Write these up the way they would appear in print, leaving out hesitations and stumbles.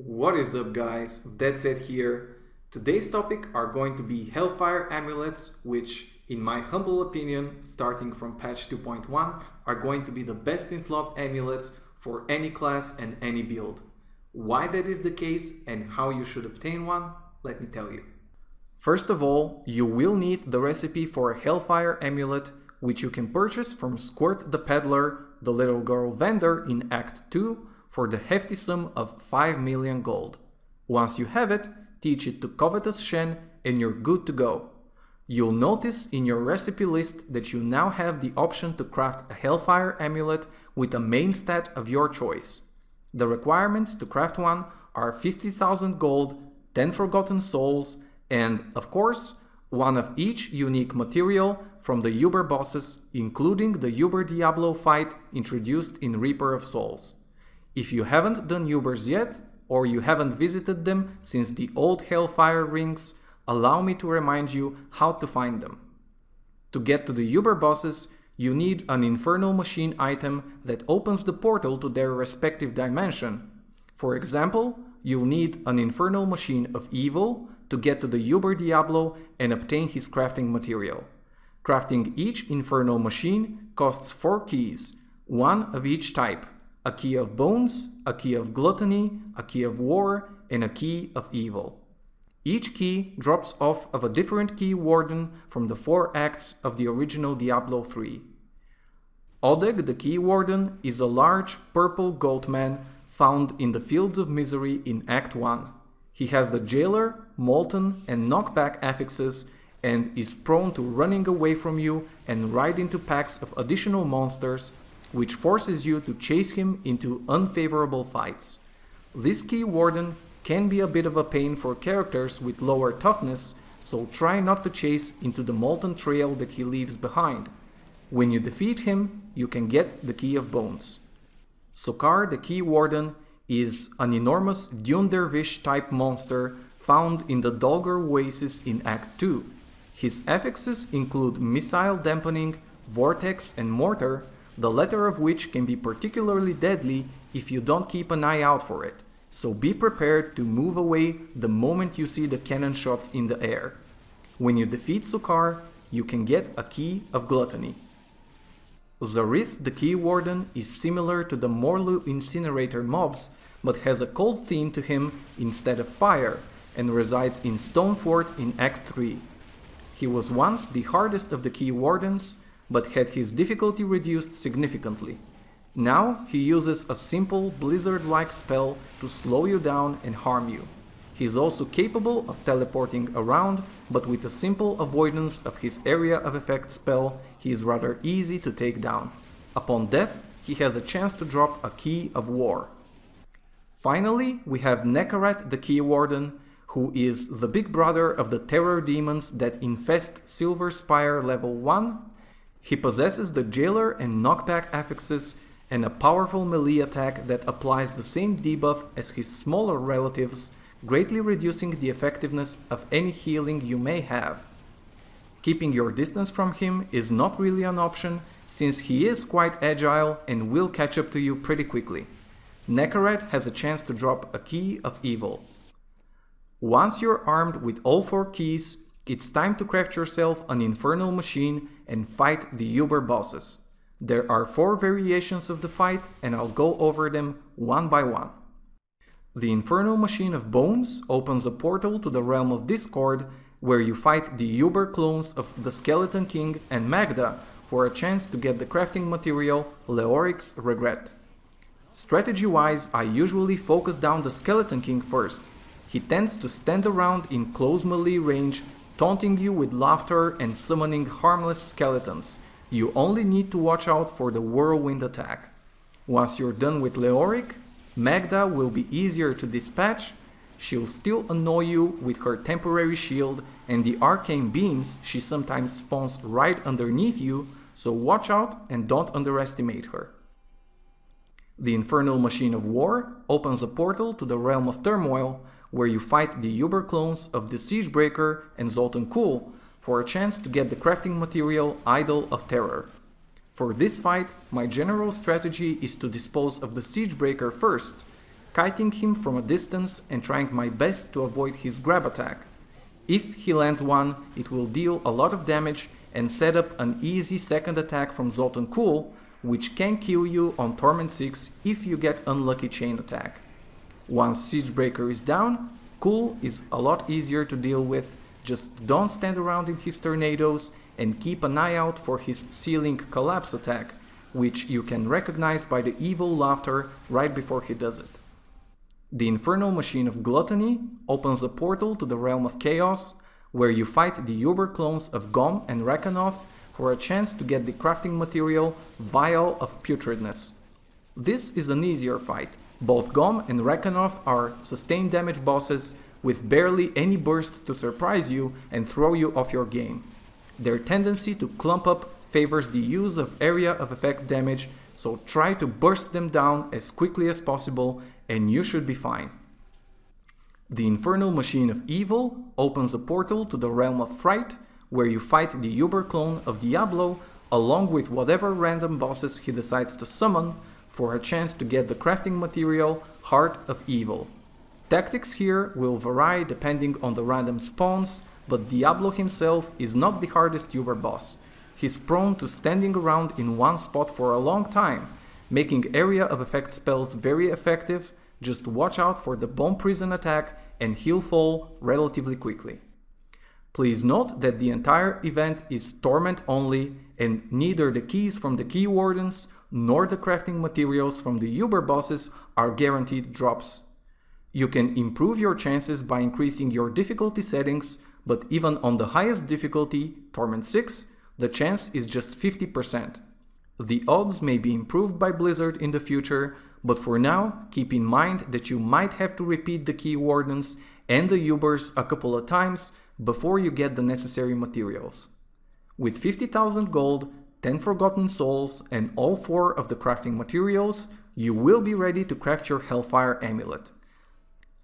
What is up, guys? Deadset here. Today's topic are going to be Hellfire Amulets, which in my humble opinion, starting from patch 2.1, are going to be the best in slot amulets for any class and any build. Why that is the case and how you should obtain one, let me tell you. First of all, you will need the recipe for a Hellfire Amulet, which you can purchase from Squirt the Peddler, the little girl vendor in Act 2, for the hefty sum of 5 million gold. Once you have it, teach it to Covetous Shen and you're good to go. You'll notice in your recipe list that you now have the option to craft a Hellfire Amulet with a main stat of your choice. The requirements to craft one are 50,000 gold, 10 Forgotten Souls, and, of course, one of each unique material from the Uber bosses, including the Uber Diablo fight introduced in Reaper of Souls. If you haven't done Ubers yet, or you haven't visited them since the old Hellfire rings, allow me to remind you how to find them. To get to the Uber bosses, you need an Infernal Machine item that opens the portal to their respective dimension. For example, you'll need an Infernal Machine of Evil to get to the Uber Diablo and obtain his crafting material. Crafting each Infernal Machine costs 4 keys, one of each type. A key of bones, a key of gluttony, a key of war, and a key of evil. Each key drops off of a different key warden from the 4 acts of the original Diablo 3. Odeg the key warden is a large purple goat man found in the Fields of Misery in Act 1. He has the Jailer, Molten, and Knockback affixes and is prone to running away from you and ride into packs of additional monsters, which forces you to chase him into unfavorable fights. This key warden can be a bit of a pain for characters with lower toughness, so try not to chase into the molten trail that he leaves behind. When you defeat him, you can get the Key of Bones. Sokar the key warden is an enormous Dune Dervish type monster found in the Dolgar Oasis in Act 2. His affixes include Missile Dampening, Vortex, and Mortar, the latter of which can be particularly deadly if you don't keep an eye out for it, so be prepared to move away the moment you see the cannon shots in the air. When you defeat Sukar, you can get a Key of Gluttony. Zarith the Key Warden is similar to the Morlu Incinerator mobs, but has a cold theme to him instead of fire, and resides in Stonefort in Act 3. He was once the hardest of the Key Wardens, but had his difficulty reduced significantly. Now he uses a simple blizzard-like spell to slow you down and harm you. He is also capable of teleporting around, but with a simple avoidance of his area of effect spell, he is rather easy to take down. Upon death, he has a chance to drop a Key of War. Finally, we have Nekarat the Key Warden, who is the big brother of the terror demons that infest Silver Spire level 1. He possesses the Jailer and Knockback affixes and a powerful melee attack that applies the same debuff as his smaller relatives, greatly reducing the effectiveness of any healing you may have. Keeping your distance from him is not really an option, since he is quite agile and will catch up to you pretty quickly. Nekarat has a chance to drop a Key of Evil. Once you're armed with all 4 keys, it's time to craft yourself an Infernal Machine and fight the Uber bosses. There are 4 variations of the fight, and I'll go over them one by one. The Infernal Machine of Bones opens a portal to the Realm of Discord, where you fight the Uber clones of the Skeleton King and Magda for a chance to get the crafting material Leoric's Regret. Strategy-wise, I usually focus down the Skeleton King first. He tends to stand around in close melee range, taunting you with laughter and summoning harmless skeletons. You only need to watch out for the whirlwind attack. Once you're done with Leoric, Magda will be easier to dispatch. She'll still annoy you with her temporary shield and the arcane beams she sometimes spawns right underneath you, so watch out and don't underestimate her. The Infernal Machine of War opens a portal to the Realm of Turmoil, where you fight the Uber clones of the Siegebreaker and Zoltan Kuhl for a chance to get the crafting material Idol of Terror. For this fight, my general strategy is to dispose of the Siegebreaker first. kiting him from a distance and trying my best to avoid his grab attack. If he lands one, it will deal a lot of damage and set up an easy second attack from Zoltan Cool, which can kill you on Torment 6 if you get unlucky chain attack. Once Siegebreaker is down, Cool is a lot easier to deal with. Just don't stand around in his tornadoes and keep an eye out for his Ceiling Collapse attack, which you can recognize by the evil laughter right before he does it. The Infernal Machine of Gluttony opens a portal to the Realm of Chaos, where you fight the Uber clones of Gom and Rekanoth for a chance to get the crafting material Vial of Putridness. This is an easier fight. Both Gom and Rekanoth are sustained damage bosses with barely any burst to surprise you and throw you off your game. Their tendency to clump up favors the use of area of effect damage, so try to burst them down as quickly as possible and you should be fine. The Infernal Machine of Evil opens a portal to the Realm of Fright, where you fight the Uber clone of Diablo along with whatever random bosses he decides to summon for a chance to get the crafting material Heart of Evil. Tactics here will vary depending on the random spawns, but Diablo himself is not the hardest Uber boss. He's prone to standing around in one spot for a long time, making area of effect spells very effective. Just watch out for the Bomb Prison attack and he'll fall relatively quickly. Please note that the entire event is torment only and neither the keys from the key wardens nor the crafting materials from the Uber bosses are guaranteed drops. You can improve your chances by increasing your difficulty settings, but even on the highest difficulty, Torment 6, the chance is just 50%. The odds may be improved by Blizzard in the future, but for now, keep in mind that you might have to repeat the key wardens and the Ubers a couple of times before you get the necessary materials. With 50,000 gold, 10 Forgotten Souls, and all 4 of the crafting materials, you will be ready to craft your Hellfire Amulet.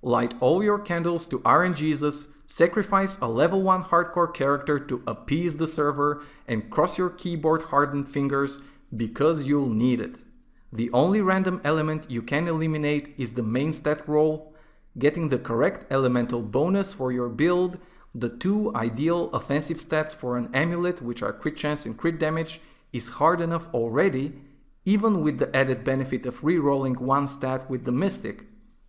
Light all your candles to RNGesus, sacrifice a level 1 hardcore character to appease the server, and cross your keyboard hardened fingers because you'll need it. The only random element you can eliminate is the main stat roll. Getting the correct elemental bonus for your build, the 2 ideal offensive stats for an amulet, which are crit chance and crit damage, is hard enough already, even with the added benefit of re-rolling 1 stat with the Mystic.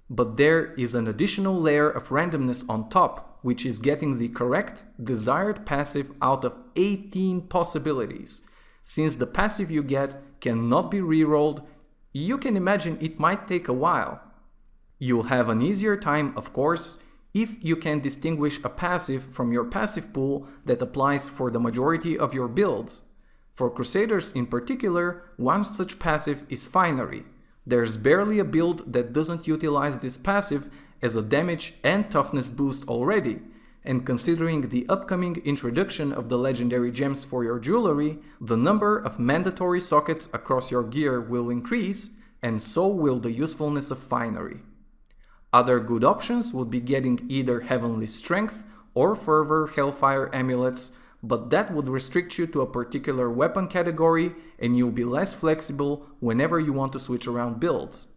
But there is an additional layer of randomness on top, which is getting the correct, desired passive out of 18 possibilities. Since the passive you get cannot be re-rolled, you can imagine it might take a while. You'll have an easier time, of course, if you can distinguish a passive from your passive pool that applies for the majority of your builds. For Crusaders in particular, one such passive is Finery. There's barely a build that doesn't utilize this passive as a damage and toughness boost already, and considering the upcoming introduction of the legendary gems for your jewelry, the number of mandatory sockets across your gear will increase, and so will the usefulness of Finery. Other good options would be getting either Heavenly Strength or Fervor Hellfire Amulets, but that would restrict you to a particular weapon category and you'll be less flexible whenever you want to switch around builds.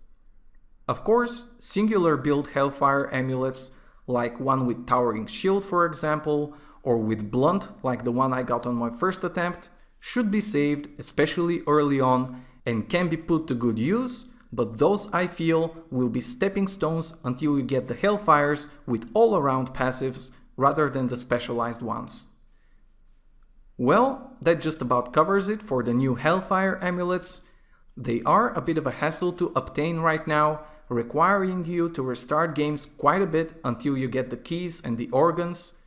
Of course, singular build Hellfire Amulets, like one with Towering Shield for example, or with Blunt like the one I got on my first attempt, should be saved, especially early on, and can be put to good use, but those I feel will be stepping stones until you get the Hellfires with all-around passives rather than the specialized ones. Well, that just about covers it for the new Hellfire Amulets. They are a bit of a hassle to obtain right now, requiring you to restart games quite a bit until you get the keys and the organs.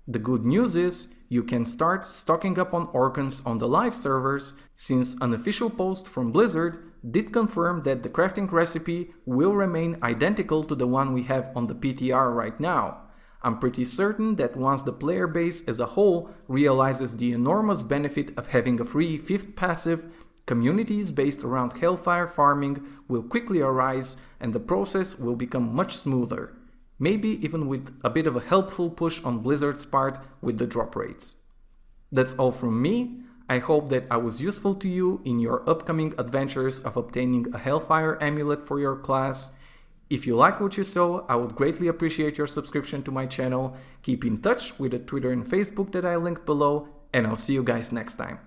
The good news is you can start stocking up on organs on the live servers, since an official post from Blizzard did confirm that the crafting recipe will remain identical to the one we have on the PTR right now. I'm pretty certain that once the player base as a whole realizes the enormous benefit of having a free 5th passive, communities based around Hellfire farming will quickly arise and the process will become much smoother, maybe even with a bit of a helpful push on Blizzard's part with the drop rates. That's all from me. I hope that I was useful to you in your upcoming adventures of obtaining a Hellfire Amulet for your class. If you like what you saw, I would greatly appreciate your subscription to my channel. Keep in touch with the Twitter and Facebook that I linked below, and I'll see you guys next time.